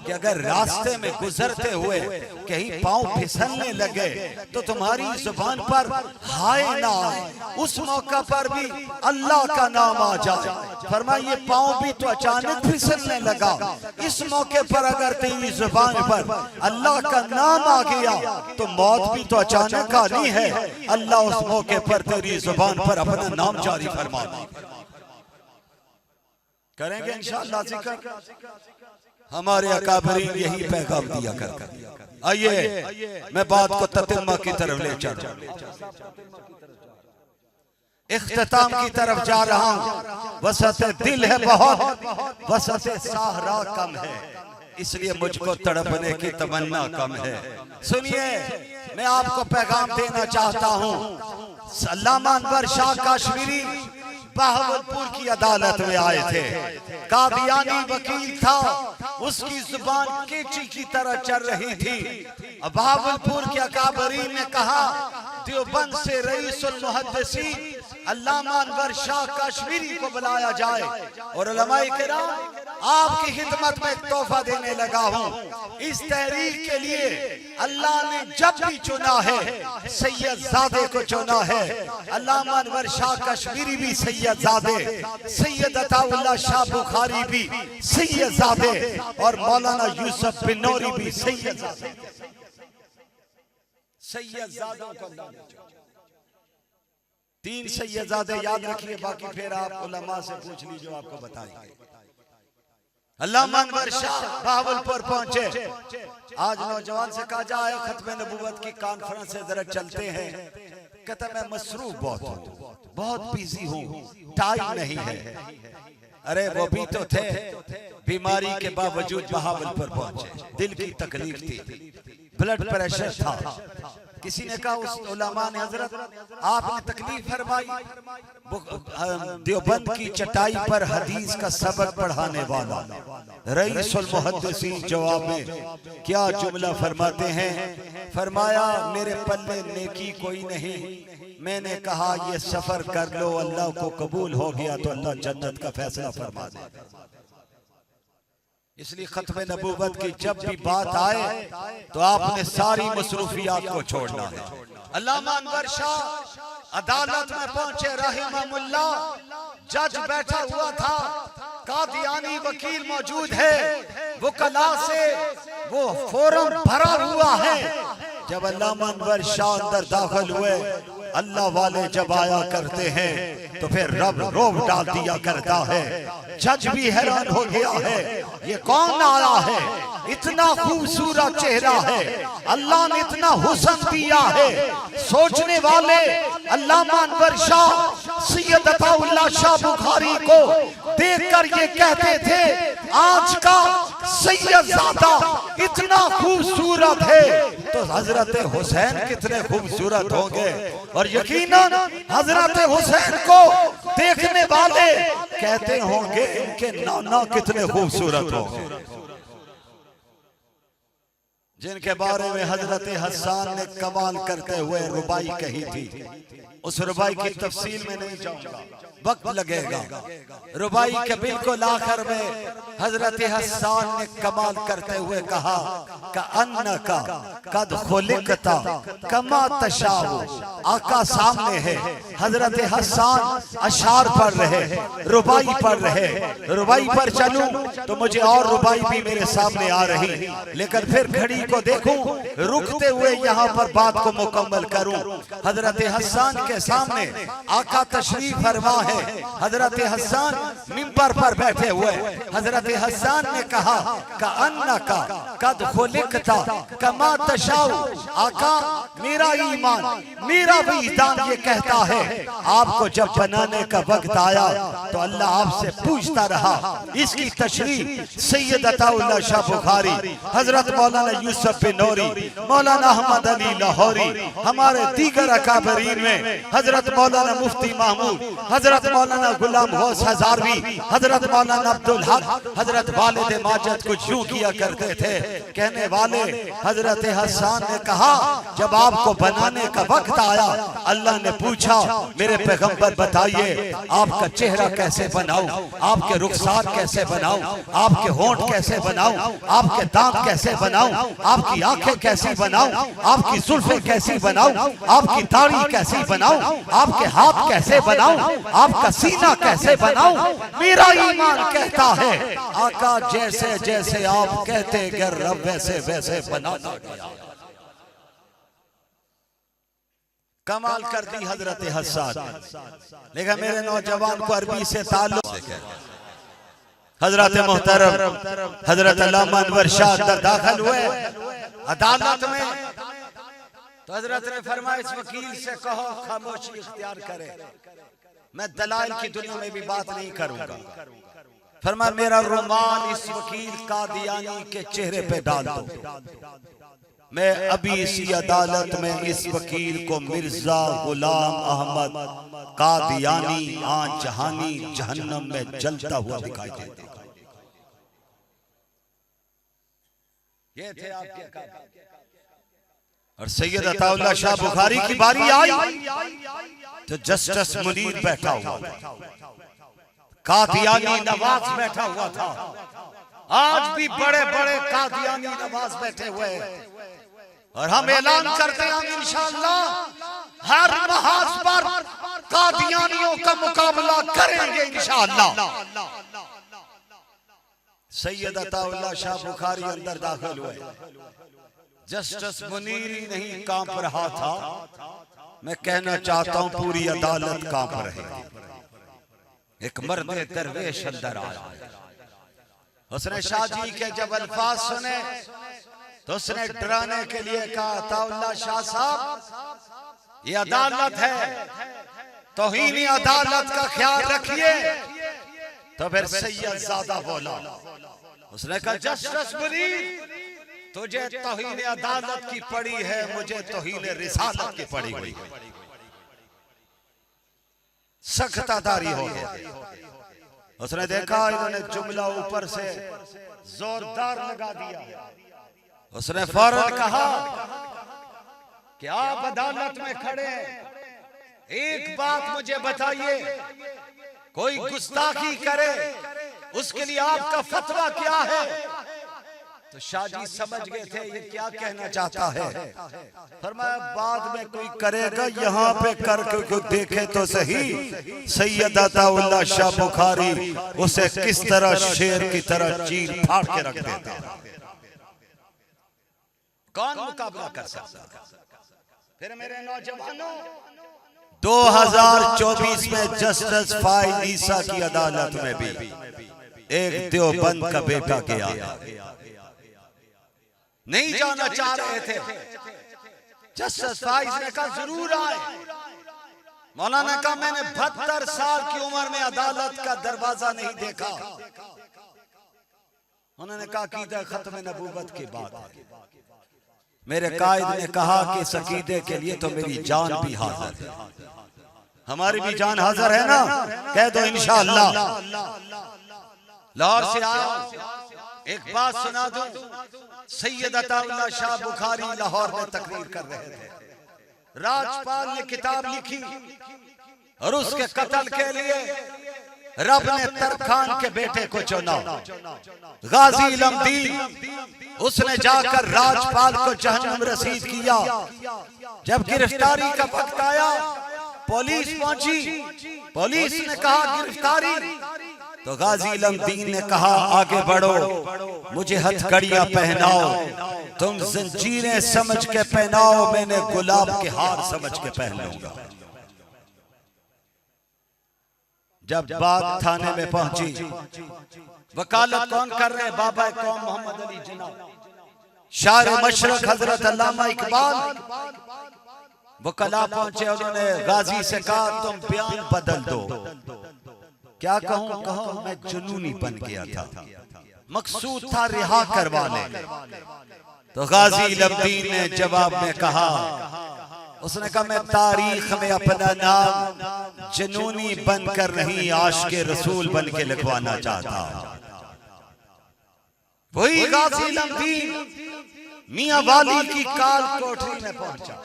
कि अगर रास्ते में गुजरते हुए कहीं पांव फिसलने लगे तो तुम्हारी जुबान पर हाय ना आए, उस मौका पर भी अल्लाह का नाम आ जाए। फरमाया ये पांव भी तो अचानक फिसलने लगा, इस मौके पर अगर तेरी जुबान पर अल्लाह का नाम आ गया तो मौत भी तो अचानक आनी है। अल्लाह उस मौके पर तेरी जुबान पर अपना नाम जारी फरमा दे। करेंगे इंशाअल्लाह जिक्र। हमारे अकाबरीन यही पैगाम दिया कर। आइए मैं बात को ततिम्मा की तरफ ले चलूं, इख्तिताम की तरफ जा रहा हूं। वसत दिल है बहुत, वसत साहरा कम है, इसलिए मुझको तड़पने की तमन्ना कम है। सुनिए, मैं आपको पैगाम देना चाहता हूं। अल्लामा अनवर शाह काश्मीरी बहावलपुर की अदालत में आए थे। कादियानी वकील था, उसकी जुबान केची की तरह चल रही थी। बहावलपुर के अकाबरीन ने कहा देवबंद से रईसुल मुहद्दिसीन अल्लामा अनवर शाह काश्मीरी को बुलाया जाए और उलमाए किराम आपकी खिदमत में एक तोहफा देने लगा हूं। इस तहरीक के लिए अल्लाह ने जब भी चुना है सैयदजादे को चुना है। अल्लामा अनवर शाह काश्मीरी भी सैयदजादे, सैयद अताउल्लाह शाह बुखारी भी सैयदजादे और मौलाना यूसुफ बिन नूरी भी सैयदजादे। सैयदजादों को तीन सैयदजादे याद रखिए, बाकी फिर आप उलमा से पूछ लीजिए, आपको बताएंगे। अल्लामा अनवर शाह बहावलपुर पहुंचे। आज नौजवान से कहा जाए खत्मे नबूवत की कॉन्फ्रेंस से जरा चलते हैं। कहता मैं मसरूफ बहुत हूँ, बहुत बिजी हूँ, टाइम नहीं है। अरे वो भी तो थे, बीमारी के बावजूद बहावलपुर पहुंचे, दिल की तकलीफ थी, ब्लड प्रेशर था। किसी ने कहा उस उलमा ने हजरत आपने तकलीफ फरमाई, देवबंद की चटाई पर हदीस का सबक पढ़ाने वाला रईसुल मुहद्दिसीन जवाब में क्या जुमला फरमाते हैं। फरमाया मेरे पल्ले नेकी कोई नहीं। मैंने कहा ये सफर कर लो, अल्लाह को कबूल हो गया तो अल्लाह जन्नत का फैसला फरमा दे। इसलिए खत्मे नबूवत की जब भी बात आए तो आपने सारी मसरूफियात को छोड़ना है। अल्लामा अनवर शाह अदालत में पहुंचे रहमहुल्लाह, जज बैठा हुआ था, कादियानी वकील मौजूद है, वकला से वो फोरम भरा हुआ है। जब अल्लामा अनवर शाह अंदर दाखिल हुए, अल्लाह वाले जब आया करते हैं तो फिर रब रोब डाल दिया करता है। जज भी हैरान हो गया है, ये कौन आया है, इतना खूबसूरत चेहरा है, अल्लाह ने इतना हुस्न दिया है। सोचने वाले अल्लामा अनवर शाह सैयद अताउल्लाह शाह बुखारी को देखकर ये कहते थे आज का सैयदजादा इतना खूबसूरत है तो हजरत हुसैन कितने खूबसूरत होंगे। और यकीनन हजरत हुसैन को देखने वाले कहते होंगे इनके नाना कितने खूबसूरत होंगे। जिनके बारे में हजरत हसन ने कमाल करते हुए रुबाई कही थी, उस रुबाई की तफसील में नहीं जाऊंगा, वक्त लगेगा। रुबाई के बिल्कुल आखिर में हजरत हसन ने कमाल करते हुए कहा का अन्नका कद खुलिकता कमा तशाउ। आका सामने है, हजरत हसन अशार पढ़ रहे, रुबाई पढ़ रहे। रुबाई पर चलूं तो मुझे और रुबाई भी मेरे सामने आ रही, लेकिन फिर घड़ी को देखूं, रुकते हुए यहाँ पर बात को मुकम्मल करूं। हजरत हसन के सामने आका तशरीफ फरमा है। हजरत हसन मिंबर पर बैठे हुए हजरत हसन ने कहा का अन्ना का कद खुलिकता कमा तशाउ। आका मेरा ईमान, मेरा विजदान ये कहता है आपको जब बनाने का वक्त आया तो अल्लाह आपसे पूछता रहा। इसकी तशरीह सैयद अताउल्लाह शाह बुखारी, हजरत मौलाना यूसुफ बिन नूरी, मौलाना अहमद अली लाहौरी, हमारे दीगर अकाबरीन में हजरत मौलाना मुफ्ती महमूद, हजरत मौलाना गुलाम गौस हजारवी, हजरत मौलाना अब्दुल हक, हजरत वालिद माजिद कुछ यूं किया करते थे। कहने वाले हजरत हसन ने कहा, जब आपको बनाने का वक्त आया, अल्लाह ने पूछा मेरे पैगंबर बताइए आपका चेहरा कैसे बनाऊं, आपके रुखसार कैसे बनाऊं, आपके होंठ कैसे बनाऊं, आपके दांत कैसे बनाऊं, आपकी आंखें कैसी बनाऊं, आपकी जुल्फें कैसी बनाऊं, आपकी दाढ़ी कैसी बनाऊं, आपके हाथ कैसे बनाऊं, आपका सीना कैसे बनाऊं। मेरा ईमान कहता है आका जैसे जैसे आप कहते गए रब वैसे वैसे बनाना गया। कमाल कर दी हजरत हसन। लेकिन मेरे नौजवान को अरबी से ताल्लुक, हजरत मोहतरम हजरत अल्लामा अनवर शाह अंदर दाखिल हुए अदालत में, तो हजरत ने फरमाया इस वकील से कहो खामोशी इख्तियार करे, मैं दलाइल की दुनिया में भी बात नहीं करूंगा। फरमाया मेरा रुमाल इस वकील कादियानी के चेहरे पे डाल दो, मैं अभी इसी अदालत में इस वकील को मिर्जा गुलाम अहमद कादियानी आन जहानी जहन्नम में जलता हुआ दिखाई देता। ये थे आपके काम। और सैयद अताउल्लाह शाह बुखारी की बारी आई तो जस्टिस मुनीर बैठा हुआ, कादियानी नवाज बैठा हुआ था। आज भी बड़े बड़े कादियानी नवाज बैठे हुए हैं और हम ऐलान करते हैं इंशाअल्लाह हर महाज पर कादियानियों का मुकाबला करेंगे इंशाअल्लाह। सैयद अताउल्लाह शाह बुखारी अंदर दाखिल हुए, जस्टिस मुनीर ही नहीं कांप रहा था, मैं कहना चाहता हूं पूरी अदालत कांप रही। एक मर्द दरवेश अंदर आया, उसने शाह जी के जब अल्फाज सुने तो उसने डराने के लिए कहा, अताउल्लाह शाह साहब ये अदालत है, तौहीन अदालत का ख्याल रखिए। तो फिर सैयद ज़ादा बोला, उसने कहा जस्टिस मुनीर तुझे तौहीन अदालत की पड़ी है, मुझे तौहीन रिसालत की पड़ी हुई। सख्तादारी हो गया। उसने देखा इन्होंने जुमला ऊपर से जोरदार लगा दिया, उसने फौरन कहा कि आप अदालत में खड़े हैं, एक बात मुझे बताइए, कोई गुस्ताखी करे उसके लिए आपका फतवा क्या है। तो शाह जी समझ गए थे ये क्या कहना चाहता है। फरमाया बाद में कोई करेगा यहाँ पे करके देखे तो सही सैयद अताउल्लाह शाह बुखारी उसे किस तरह शेर की तरह चीर फाड़ के रख देता। कौन मुकाबला कर सकता। फिर मेरे नौजवानों 2024 में जस्टिस फाइज ईसा की अदालत में भी एक देवबंद का बेटा गया, नहीं जाना चाह रहे थे। जस्टिस फाइज ने कहा जरूर आए। मौलाना ने कहा मैंने 72 साल की उम्र में अदालत का दरवाजा नहीं देखा। उन्होंने कहा कीदा खत्म नबूवत की बात है। मेरे कायद ने कहा कि इस अकीदे के लिए तो मेरी जान भी हाजिर है। हमारी भी जान हाजिर है ना, कह दो इंशाअल्लाह। लाहौर से आया, एक बात सुना दूं, सैयद अताउल्लाह शाह बुखारी लाहौर में तकरीर कर रहे थे। राजपाल ने किताब लिखी और उसके कत्ल के लिए रब ने तरखान के बेटे को चुना, गाजी इलमदीन। उसने जाकर राजपाल को जहन्नम रसीद किया। जब गिरफ्तारी का वक्त आया, पुलिस पहुंची, पुलिस ने कहा गिरफ्तारी, तो गाजी इलमदीन ने कहा आगे बढ़ो, मुझे हथकड़ियां पहनाओ, तुम जंजीरें समझ के पहनाओ, मैंने गुलाब के हार समझ के पहन लूंगा। जब बात थाने में पहुंची, वकालत कौन कर रहे हैं? बाबा कौम मोहम्मद अली जिन्ना, शायर मशरक हजरत अल्लामा इकबाल। वकला पहुंचे, उन्होंने गाजी से कहा तुम बयान बदल दो। क्या कहूं? कहो मैं जुनूनी बन गया था, मकसूद था रिहा करवा ले। तो गाजी इलमदीन ने जवाब में कहा उसने कहा मैं तारीख में अपना नाम जनूनी बनकर नहीं आशिक रसूल बन के लिखवाना चाहता। वही गाजी लम्बीन मियां वाली की काल कोठरी में पहुंचा।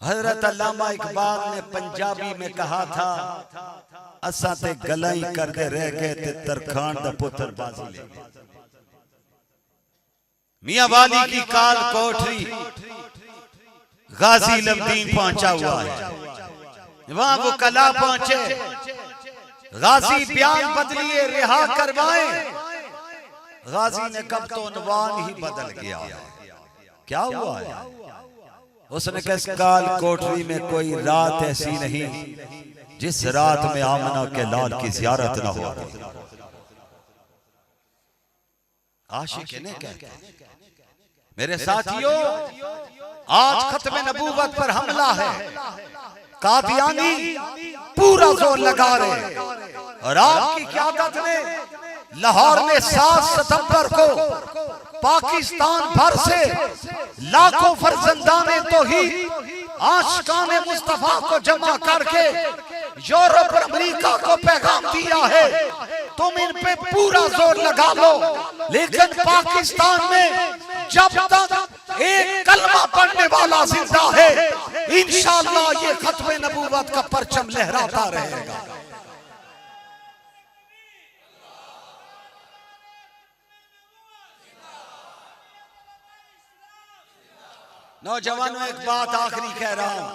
हजरत अल्लामा इकबाल ने पंजाबी में कहा था, असा ते गलाई करके रह गए ते तरखान दा पुत्र बाजी ले गए। मियां वाली की काल कोठरी गाजी लमदीन पहुंचा हुआ है। वहां वो कला पहुंचे, गाजी बयान बदलिए, रिहा करवाए। गाजी ने कब तो उन्वान ही बदल गया। क्या हुआ है? उसने कहा इस काल कोठरी में कोई रात ऐसी नहीं जिस रात में आमना के लाल की जियारत न हो। आशिक ने कहते मेरे साथियों, आज खत्म नबूवत पर हमला है। कादियानी पूरा जोर लगा रहे और आपकी क़यादत में लाहौर में 7 सितंबर को पाकिस्तान भर से लाखों फर्जंदाने तौहीद आशिकाने मुस्तफा को जमा करके यूरोप और अमेरिका को पैगाम दिया है, तुम इन पे पूरा जोर लगा लो। लेकिन पाकिस्तान में जब तक एक कलमा पढ़ने वाला जिंदा है, इंशाअल्लाह ये खत्म नबूवत का परचम लहराता रहेगा। नौजवानों, एक बात आखिरी कह रहा हूं।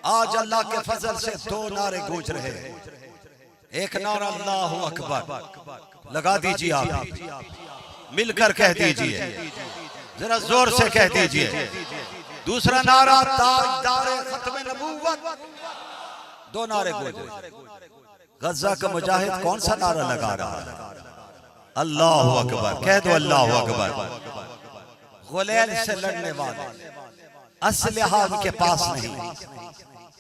आज अल्लाह के फजल से 2 नारे गूंज रहे हैं। एक नारा अल्लाहु अकबर लगा दीजिए, आप मिलकर कह दीजिए, जरा जोर से कह दीजिए। दूसरा नारा ताजदार खत्म नबूवत। 2 नारे गूंज रहे। गजा का मुजाहिद कौन सा नारा लगा रहा है? अल्लाहु अकबर कह दो, अल्लाहु अकबर। गुलैल से लड़ने वाले असलहा उनके पास नहीं,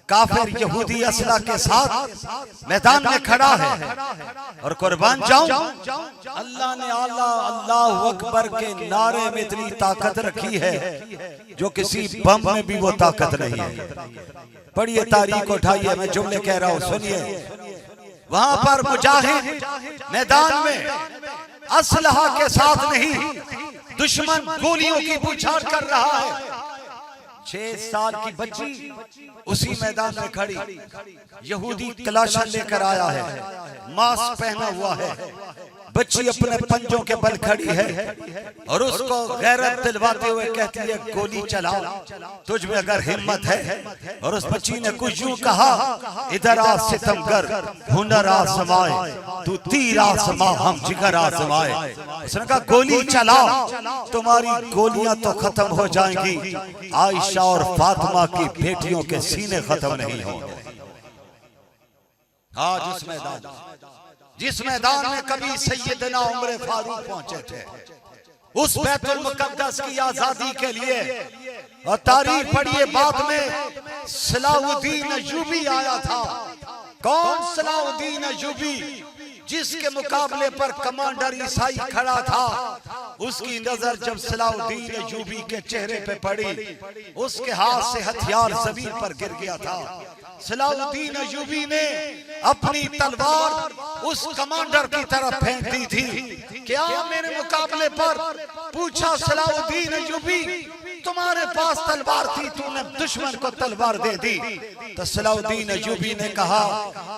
काफिर यहूदी असला के साथ मैदान में खड़ा है और कुर्बान जाऊं। अल्लाह ने आला अल्लाहु अकबर के नारे में इतनी ताकत रखी है जो किसी बम में भी वो ताकत नहीं है। पढ़िए, तारीख उठाइए, मैं जुमले कह रहा हूं, सुनिए। वहां पर मुजाहिद मैदान में असलहा के साथ नहीं, दुश्मन गोलियों की बौछार कर रहा है। 6 साल की बच्ची उसी मैदान में खड़ी, यहूदी कलाशन लेकर आया है, मास्क पहना हुआ है, बच्ची अपने पंजों के बल खड़ी है और उसको गैरत दिलवाते हुए कहती है गोली चलाओ, तुझ में अगर हिम्मत है। और उस बच्ची ने कुछ यूं कहा, इधर आ सितमगर हुनर आजमाए, तू तीर आजमा हम जिगर आजमाए। उसने कहा गोली चलाओ, तुम्हारी गोलियां तो खत्म हो जाएंगी, आयशा और फातिमा की बेटियों के सीने खत्म नहीं होंगे। आज उस मैदान, जिस मैदान में कभी सैयदना उमर फारूक पहुंचे थे, उस बैतुल मुकद्दस की आजादी के लिए, और तारीख पढ़िए, बाद में सलाउद्दीन अय्यूबी आया था। कौन सलाउद्दीन अय्यूबी? जिसके मुकाबले पर कमांडर ईसाई खड़ा था। उसकी नजर जब सलाउद्दीन अय्यूबी के चेहरे पे पड़ी, उसके हाथ से हथियार जमीन पर गिर गया था। सलाउद्दीन अय्यूबी ने अपनी तलवार उस कमांडर की तरफ फेंक दी थी। क्या मेरे मुकाबले पर? पूछा सलाउद्दीन अय्यूबी, तुम्हारे पास तलवार थी, तूने दुश्मन को तलवार दे दी। तो सलाउद्दीन अय्यूबी ने कहा,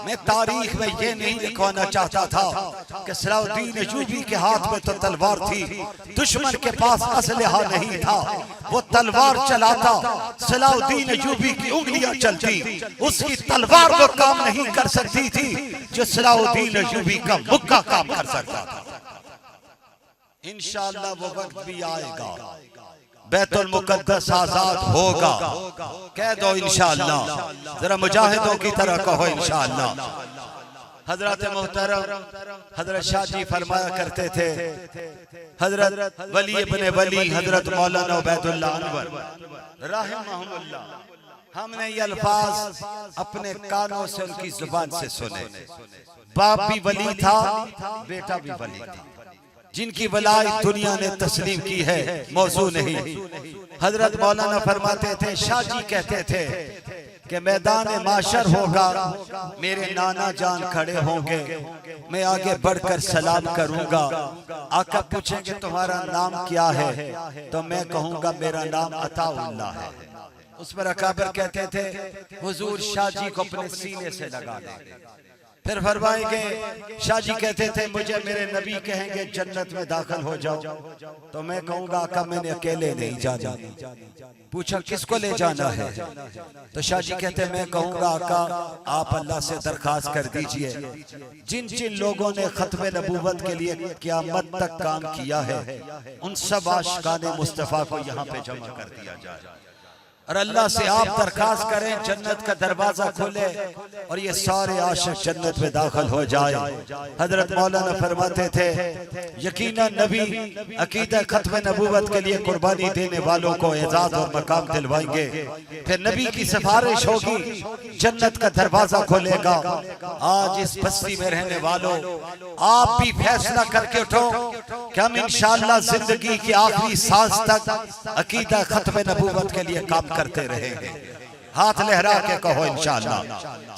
मैं तारीख में ये नहीं लिखवाना चाहता था कि सलाउद्दीन अय्यूबी के हाथ में तो तलवार थी, दुश्मन के पास असलहा नहीं था, वो तलवार चलाता, सलाउद्दीन अय्यूबी की उंगलियां चलती, उसकी तलवार वो काम नहीं कर सकती थी जो सलाउद्दीन अय्यूबी का मुक्का काम कर सकता था। इंशाअल्लाह वो वक्त भी आएगा, बैतुल मुकद्दस आजाद होगा। कह दो इंशाअल्लाह, जरा मुजाहिदों की तरह कहो इंशाअल्लाह। हजरत मोहतरम हजरत शाह जी फरमाया करते थे, हजरत वली इब्ने वली हजरत मौलाना उबैदुल्लाह अनवर रहमहुल्लाह, हमने ये अल्फाज अपने कानों से उनकी जुबान से सुने। बाप भी वली था, बेटा भी वली था। जिनकी वलाई दुनिया ने तस्लीम की है मौजू नहीं। हजरत मौलाना फरमाते थे, शाह जी कहते थे कि मैदान माशर होगा, मेरे नाना जान खड़े होंगे, मैं आगे बढ़कर सलाम करूंगा। आका पूछेंगे तुम्हारा नाम क्या है, तो मैं कहूंगा मेरा नाम अताउल्लाह है। उस पर अकाबर कहते थे हुजूर शाह जी को अपने सीने से लगा दें। फिर फरमाएंगे, शाह जी कहते थे मुझे मेरे नबी कहेंगे जन्नत में दाखिल हो जाओ, तो मैं कहूंगा आका मैंने अकेले नहीं जाना। पूछा किसको ले जाना है, तो शाह जी कहते मैं कहूंगा आका आप अल्लाह से दरखास्त कर दीजिए, जिन जिन लोगों ने खत्म नबूवत के लिए क़यामत तक काम किया है उन सब आशिकाने मुस्तफ़ा को यहाँ पे जमा कर दिया जाए। और अल्लाह से आप दरखास्त करें जन्नत का दरवाजा खोले और ये सारे आशिक जन्नत में दाखिल हो जाए। हजरत मौलाना फरमाते थे यकीनन नबी अकीदा खत्म नबूवत के लिए कुर्बानी देने वालों को एजाज और मकाम दिलवाएंगे। फिर नबी की सिफारिश होगी, जन्नत का दरवाजा खोलेगा। आज इस बस्ती में रहने वालों आप भी फैसला करके उठो कि हम इंशाअल्लाह जिंदगी की आखिरी सांस तक अकीदा खत्म नबूवत के लिए काम करते रहेंगे। हाथ लहरा के कहो इंशाअल्लाह,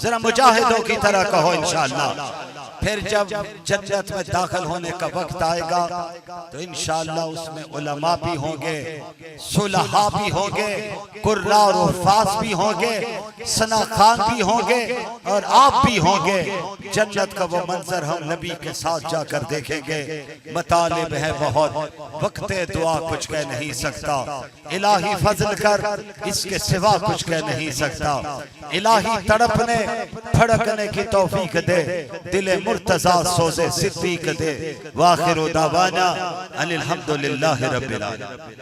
जरा मुजाहिदों की तरह कहो इंशाअल्लाह। फिर जब जन्नत में दाखिल होने का वक्त आएगा तो इंशाअल्लाह उसमें उलमा भी होंगे, सुलहा भी होंगे, कुर्रा और उफ़ास भी होंगे, सना खान भी होंगे और आप भी होंगे। जन्नत का वो मंजर हम नबी के साथ जाकर देखेंगे। मतालिब है बहुत, वक्ते दुआ कुछ कह नहीं सकता, इलाही फजल कर इसके सिवा कुछ कह नहीं सकता। इलाही तड़पने फड़कने की तौफीक दे, दिले मुर्तज़ा सोज़े सिद्दीक दे। वाखिरु दावाना अनिल हम्दुलिल्लाहि रब्बिल आलमीन।